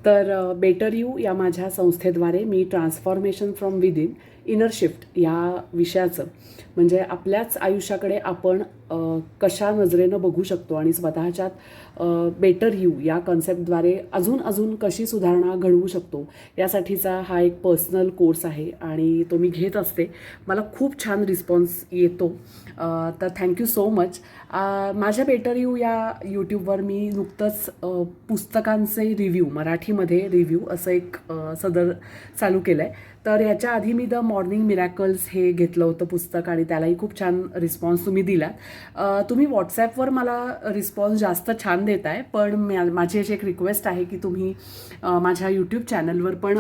तर better you या माझ्या संस्थेद्वारे मी transformation from within inner shift या विषयाचं म्हणजे आपल्याच आयुष्याकडे आपण कशा नजरेनं बघू शकतो आणि स्वतःच्यात बेटर यू या कॉन्सेप्टद्वारे अजून कशी सुधारणा घडवू शकतो यासाठीचा हा एक पर्सनल कोर्स आहे आणि तो मी घेत असते. मला खूप छान रिस्पॉन्स येतो. तर थँक्यू सो मच. माझ्या बेटर यू या यूट्यूबवर मी नुकतंच पुस्तकांचे रिव्ह्यू मराठीमध्ये रिव्ह्यू असं एक सदर चालू केलं आहे. तर ह्याच्या आधी मी द मॉर्निंग मिरॅकल्स हे घेतलं होतं पुस्तक आणि त्यालाही खूप छान रिस्पॉन्स तुम्ही दिलात. तुम्ही व्हॉट्सॲपवर मला रिस्पॉन्स जास्त छान देत आहे, पण माझी अशी एक रिक्वेस्ट आहे की तुम्ही माझ्या यूट्यूब चॅनलवर पण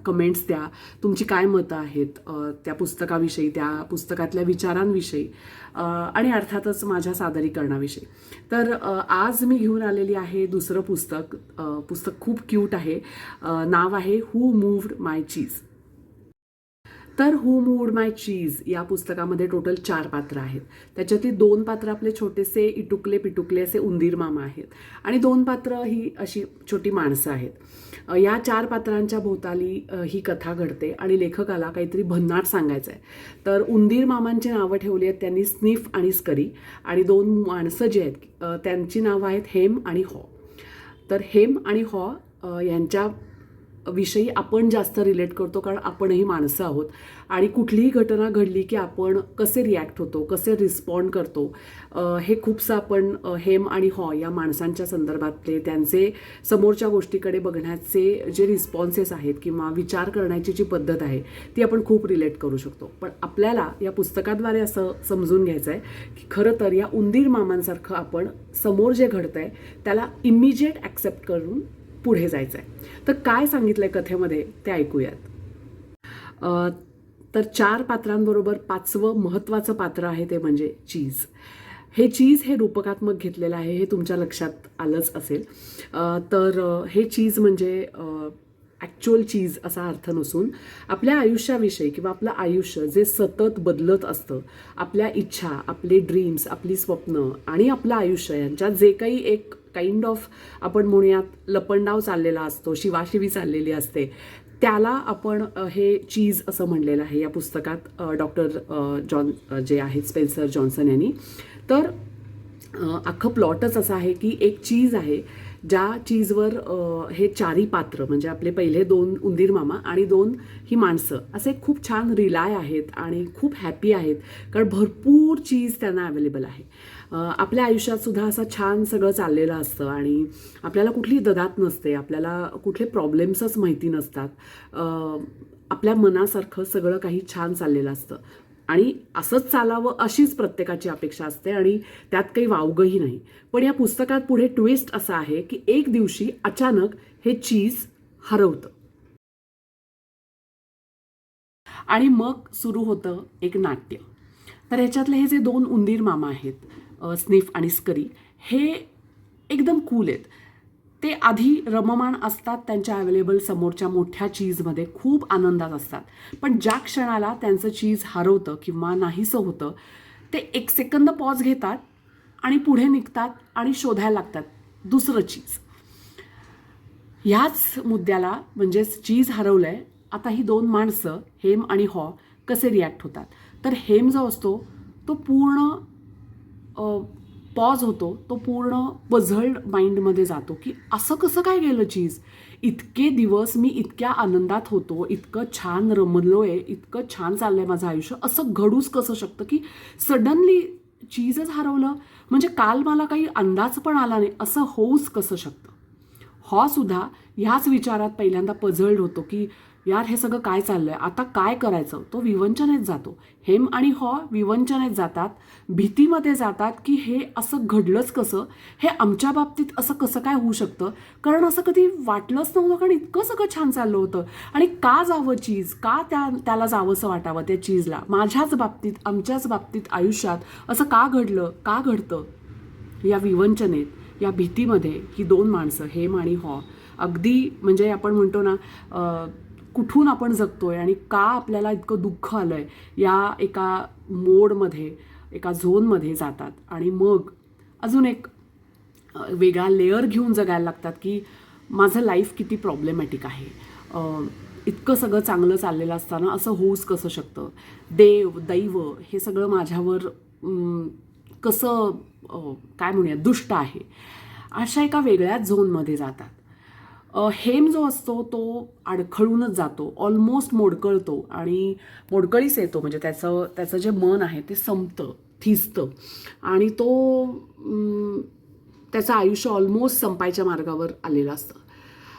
कमेंट्स द्या. तुमची काय मतं आहेत त्या पुस्तकाविषयी, त्या पुस्तकातल्या विचारांविषयी आणि अर्थातच माझ्या सादरीकरणाविषयी. तर आज मी घेऊन आलेली आहे दुसरं पुस्तक. पुस्तक खूप क्यूट आहे. नाव आहे हू मूव्ड माय चीज. तर हू मूव्ड माय चीज या पुस्तकामध्ये टोटल 4 पात्र आहेत. त्याच्यातली 2 पात्र आपले छोटेसे इटुकले पिटुकले असे उंदीर मामा आहेत आणि 2 पात्र ही अशी छोटी माणसं आहेत. या 4 पात्रांच्या भोवताली ही कथा घडते आणि लेखकाला काहीतरी भन्नाट सांगायचं आहे. तर उंदीर मामांची नावं ठेवली आहेत त्यांनी स्निफ आणि स्करी, आणि 2 माणसं जी आहेत त्यांची नावं आहेत हेम आणि हॉ. तर हेम आणि हॉ यांच्या विषयी आपण जास्त रिलेट करतो, कारण आपणही माणसं आहोत आणि कुठलीही घटना घडली की आपण कसे रिॲक्ट होतो, कसे रिस्पॉन्ड करतो, हे खूपसं आपण हेम आणि हॉ या माणसांच्या संदर्भातले त्यांचे समोरच्या गोष्टीकडे बघण्याचे जे रिस्पॉन्सेस आहेत किंवा विचार करण्याची जी पद्धत आहे ती आपण खूप रिलेट करू शकतो. पण आपल्याला या पुस्तकाद्वारे असं समजून घ्यायचं आहे की खरं तर या उंदीर मामांसारखं आपण समोर जे घडतं आहे त्याला इमिजिएट ॲक्सेप्ट करून पुढे जायचं आहे. तर काय सांगितलं आहे कथेमध्ये ते ऐकूयात. तर 4 पात्रांबरोबर 5वं महत्त्वाचं पात्र आहे ते म्हणजे चीज. हे रूपकात्मक घेतलेलं आहे, हे तुमच्या लक्षात आलंच असेल. तर हे चीज म्हणजे ॲक्च्युअल चीज असा अर्थ नसून आपल्या आयुष्याविषयी किंवा आपलं आयुष्य जे सतत बदलत असतं, आपल्या इच्छा, आपले ड्रीम्स, आपली स्वप्न आणि आपलं आयुष्य यांच्यात जे काही एक काइंड ऑफ आपण म्हणूयात लपंडाव चाललेला असतो, शिवाशिवी चाललेली असते, त्याला आपण हे चीज असं म्हणलेलं आहे या पुस्तकात डॉक्टर जे आहेत स्पेन्सर जॉन्सन यांनी. तर अख्खं प्लॉटच असं आहे की एक चीज आहे ज्या चीजवर हे 4ही पात्र म्हणजे आपले पहिले 2 उंदीर मामा आणि 2 ही माणसं असे खूप छान रिलाय आहेत आणि खूप हॅपी आहेत, कारण भरपूर चीज त्यांना अवेलेबल आहे. आपल्या आयुष्यात सुद्धा असं छान सगळं चाललेलं असतं आणि आपल्याला कुठली ददात नसते, आपल्याला कुठले प्रॉब्लेम्सच माहिती नसतात. आपल्या मनासारखं सगळं काही छान चाललेलं असतं आणि असंच चालावं अशीच प्रत्येकाची अपेक्षा असते आणि त्यात काही वावगंही नाही. पण या पुस्तकात पुढे ट्विस्ट असा आहे की एक दिवशी अचानक हे चीज हरवतं आणि मग सुरू होतं एक नाट्य. तर ह्याच्यातले हे जे 2 उंदीर मामा आहेत स्निफ आणि स्करी, हे एकदम कूल आहेत. ते आधी रममाण असतात त्यांच्या अवेलेबल समोरच्या मोठ्या चीजमध्ये, खूप आनंदात असतात. पण ज्या क्षणाला त्यांचं चीज हरवतं किंवा नाहीसं होतं ते 1 सेकंद पॉज घेतात आणि पुढे निघतात आणि शोधायला लागतात दुसरं चीज. ह्याच मुद्द्याला म्हणजेच चीज हरवलंय, आता ही 2 माणसं हेम आणि हॉ कसे रिॲक्ट होतात. तर हेम जो असतो तो पूर्ण पॉज होतो, तो पूर्ण पझल्ड माइंडमध्ये जातो की असं कसं काय गेलं चीज. इतके दिवस मी इतक्या आनंदात होतो, इतकं छान रमलोय, इतकं छान चाललंय माझं आयुष्य, असं घडूच कसं शकतं की सडनली चीजच हरवलं. म्हणजे काल मला काही अंदाज पण आला नाही, असं होऊच कसं शकतं. हॉ सुद्धा ह्याच विचारात पहिल्यांदा पझल्ड होतो की यार हे सगळं काय चाललंय, आता काय करायचं. तो विवंचनेत जातो. हेम आणि हॉ विवंचनेत जातात, भीतीमध्ये जातात की हे असं घडलंच कसं, हे आमच्या बाबतीत असं कसं काय होऊ शकतं, कारण असं कधी वाटलंच नव्हतं, कारण इतकं सगळं छान चाललं होतं. आणि का जावं चीज, का त्याला जावंसं वाटावं त्या चीजला, माझ्याच बाबतीत आमच्याच बाबतीत आयुष्यात असं का घडलं, का घडतं. या विवंचनेत, या भीतीमध्ये ही 2 माणसं हेम आणि हॉ अगदी म्हणजे आपण म्हणतो ना कुठून आपण जगतोय आणि का आपल्याला इतकं दुःख आलंय या एका मोडमध्ये, एका झोनमध्ये जातात आणि मग अजून एक वेगळा लेअर घेऊन जगायला लागतात की माझं लाईफ किती प्रॉब्लेमॅटिक आहे, इतकं सगळं चांगलं चाललेलं असताना असं होऊच कसं शकतं, देव दैव हे सगळं माझ्यावर कसं काय म्हणूया दुष्ट आहे, अशा एका वेगळ्याच झोनमध्ये जातात. हेम जो असतो तो अडखळूनच जातो, ऑलमोस्ट मोडकळतो आणि मोडकळीस येतो. म्हणजे त्याचं जे मन आहे ते संपतं, थिजतं आणि त्याचं आयुष्य ऑलमोस्ट संपायच्या मार्गावर आलेलं असतं.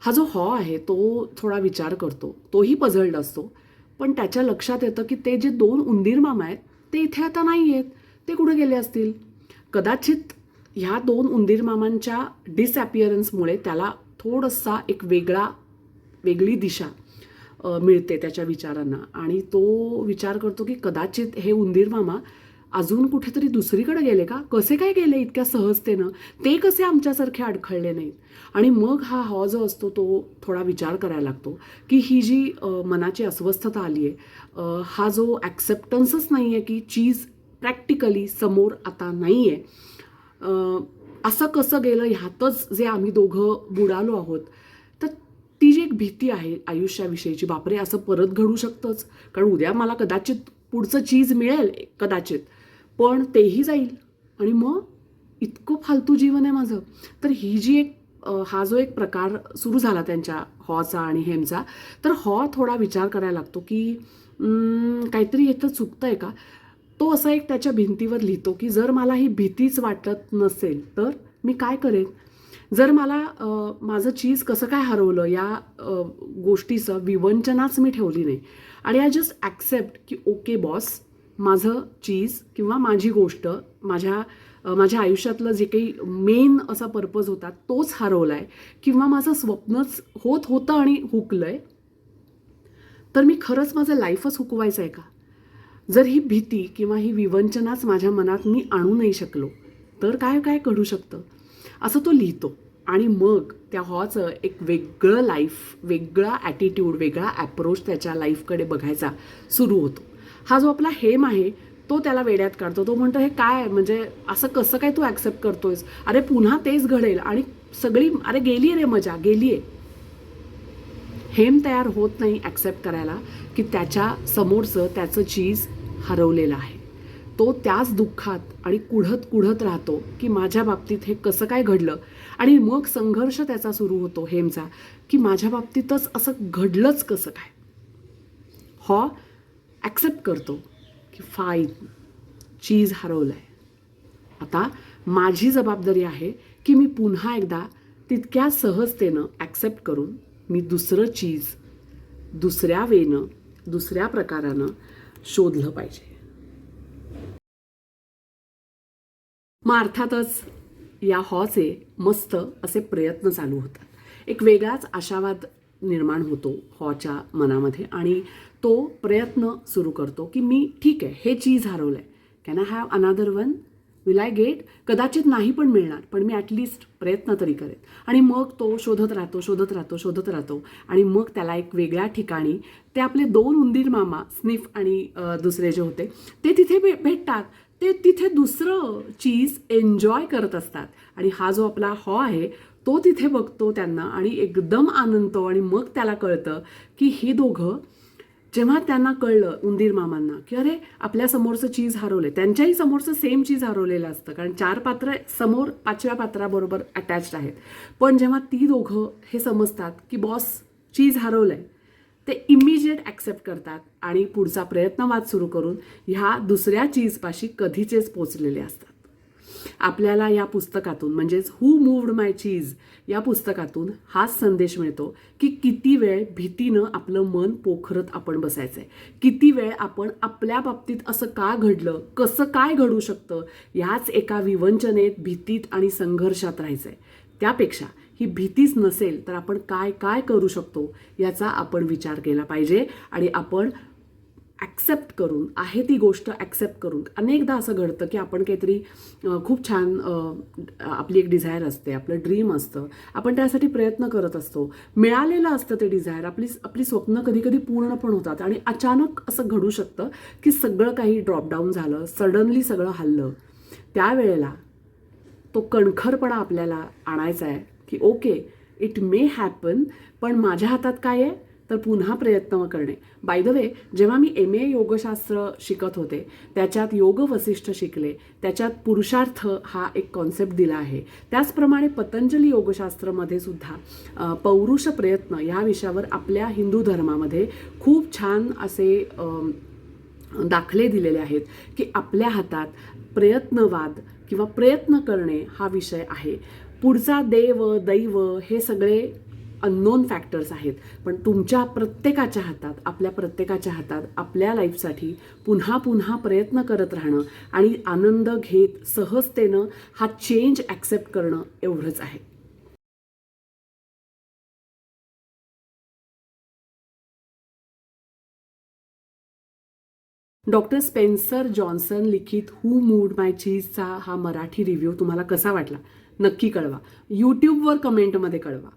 हा जो आहे तो थोडा विचार करतो, तोही पझल्ड असतो, पण त्याच्या लक्षात येतं की ते जे 2 उंदीर मामा आहेत ते इथे आता नाही आहेत, ते कुठे गेले असतील. कदाचित ह्या 2 उंदीर मामांच्या डिसअपिअरन्समुळे त्याला थोडासा एक वेगळी दिशा मिळते त्याच्या विचारांना आणि तो विचार करतो की कदाचित हे उंदीर मामा अजून कुठेतरी दुसरीकडे गेले का, कसे काय गेले इतक्या सहजतेनं, ते कसे आमच्यासारखे अडखळले नाहीत. आणि मग हा जो असतो तो थोडा विचार करायला लागतो की ही जी मनाची अस्वस्थता आली आहे, हा जो ॲक्सेप्टन्सच नाही आहे की चीज प्रॅक्टिकली समोर आता नाही आहे, असं कसं गेलं ह्यातच जे आम्ही दोघं बुडालो आहोत. तर ती जी एक भीती आहे आयुष्याविषयीची, बापरे असं परत घडू शकतंच, कारण उद्या मला कदाचित पुढचं चीज मिळेल कदाचित, पण तेही जाईल आणि मग इतकं फालतू जीवन आहे माझं. तर ही जी एक हा जो एक प्रकार सुरू झाला त्यांच्या हॉचा आणि हेमचा, तर हॉ थोडा विचार करायला लागतो की काहीतरी इथं चुकतं आहे का. तो असा एक त्याच्या भिंतीवर लिहितो की जर मला ही भीतीच वाटत नसेल तर मी काय करेन, जर मला माझं चीज कसं काय हरवलं या गोष्टीचं विवंचनाच मी ठेवली नाही आणि आय जस्ट ॲक्सेप्ट की ओके बॉस, माझं चीज किंवा माझी गोष्ट, माझ्या आयुष्यातलं जे काही मेन असा पर्पज होता तोच हरवला आहे किंवा माझं स्वप्नच होतं आणि हुकलं आहे, तर मी खरंच माझं लाईफच हुकवायचं आहे का. जर ही भीती किंवा ही विवंचनाच माझ्या मनात मी आणू नाही शकलो तर काय काय घडू शकतं, असं तो लिहितो. आणि मग त्या हॉचं एक वेगळं लाईफ, वेगळा ॲटिट्यूड, वेगळा ॲप्रोच त्याच्या लाईफकडे बघायचा सुरू होतो. हा जो आपला हेम आहे तो त्याला वेड्यात काढतो. तो म्हणतो हे काय, म्हणजे असं कसं काय तू ॲक्सेप्ट करतोयस, अरे पुन्हा तेच घडेल आणि सगळी अरे गेली रे मजा, गेली आहे. हेम तयार होत नाही ॲक्सेप्ट करायला की त्याच्या समोरचं त्याचं चीज हरवलेलं आहे. तो त्याच दुःखात आणि कुढत राहतो की माझ्या बाबतीत हे कसं काय घडलं. आणि मग संघर्ष त्याचा सुरू होतो हेमचा की माझ्या बाबतीतच असं घडलंच कसं काय. हॉ ॲक्सेप्ट करतो की फाईन, चीज हरवलं आहे, आता माझी जबाबदारी आहे की मी पुन्हा एकदा तितक्या सहजतेनं ॲक्सेप्ट करून मी दुसरं चीज दुसऱ्या वेनं, दुसऱ्या प्रकारानं शोधलं पाहिजे. मग अर्थातच या हॉचे मस्त असे प्रयत्न चालू होतात. एक वेगळाच आशावाद निर्माण होतो हॉच्या मनामध्ये आणि तो प्रयत्न सुरू करतो की मी ठीक आहे, हे चीज हरवलं आहे, can I have another one, will I get, कदाचित नाही पण मिळणार पण मी ॲटलिस्ट प्रयत्न तरी करेन. आणि मग तो शोधत राहतो आणि मग त्याला एक वेगळ्या ठिकाणी ते आपले 2 उंदीर मामा स्निफ आणि दुसरे जे होते ते तिथे भेटतात. ते तिथे दुसरं चीज एन्जॉय करत असतात आणि हा जो आपला हॉ आहे तो तिथे बघतो त्यांना आणि एकदम आनंदतो. आणि मग त्याला कळतं की ही दोघं, जेव्हा त्यांना कळलं उंदीर मामांना की अरे आपल्या समोरचं चीज हरवलं, त्यांच्याही समोरचं सेम चीज हरवलेलं असतं कारण 4 पात्र समोर 5व्या पात्राबरोबर अटॅच्ड आहेत. पण जेव्हा ती दोघं हे समजतात की बॉस चीज हरवलं आहे, ते इमिजिएट ॲक्सेप्ट करतात आणि पुढचा प्रयत्नवाद सुरू करून ह्या दुसऱ्या चीजपाशी कधीचेच पोचलेले असतात. आपल्याला या पुस्तकातून म्हणजेच हू मूव्ड माय चीज या पुस्तकातून हाच संदेश मिळतो की किती वेळ भीतीनं आपलं मन पोखरत आपण बसायचंय, किती वेळ आपण आपल्या बाबतीत असं का घडलं, कसं काय घडू शकतं ह्याच एका विवंचनेत, भीतीत आणि संघर्षात राहायचंय. त्यापेक्षा ही भीतीच नसेल तर आपण काय काय करू शकतो याचा आपण विचार केला पाहिजे आणि आपण ॲक्सेप्ट करून, आहे ती गोष्ट ॲक्सेप्ट करून. अनेकदा असं घडतं की आपण काहीतरी खूप छान, आपली एक डिझायर असते, आपलं ड्रीम असतं, आपण त्यासाठी प्रयत्न करत असतो, मिळालेलं असतं ते डिझायर, आपली स्वप्न कधी कधी पूर्ण पण होतात आणि अचानक असं घडू शकतं की सगळं काही ड्रॉपडाऊन झालं, सडनली सगळं हललं. त्यावेळेला तो कणखरपणा आपल्याला आणायचा आहे की ओके, इट मे हॅपन, पण माझ्या हातात काय आहे तर पुन्हा प्रयत्न करणे. बाय द वे, जेव्हा मी MA योगशास्त्र शिकत होते त्याच्यात योग वसिष्ठ शिकले, त्याच्यात पुरुषार्थ हा एक कॉन्सेप्ट दिला आहे. त्याचप्रमाणे पतंजली योगशास्त्रमध्ये सुद्धा पौरुष प्रयत्न ह्या विषयावर आपल्या हिंदू धर्मामध्ये खूप छान असे दाखले दिलेले आहेत की आपल्या हातात प्रयत्नवाद किंवा प्रयत्न करणे हा विषय आहे. पुढचा देव दैव हे सगळे अननोन फॅक्टर्स आहेत, पण तुमच्या प्रत्येकाच्या हातात, आपल्या प्रत्येकाच्या हातात आपल्या लाईफसाठी पुन्हा पुन्हा प्रयत्न करत राहणं आणि आनंद घेत सहजतेनं हा चेंज ॲक्सेप्ट करणं एवढंच आहे. डॉक्टर स्पेन्सर जॉन्सन लिखित हू मूड माय चीजचा हा मराठी रिव्ह्यू तुम्हाला कसा वाटला नक्की कळवा. यूट्यूबवर कमेंटमध्ये कळवा.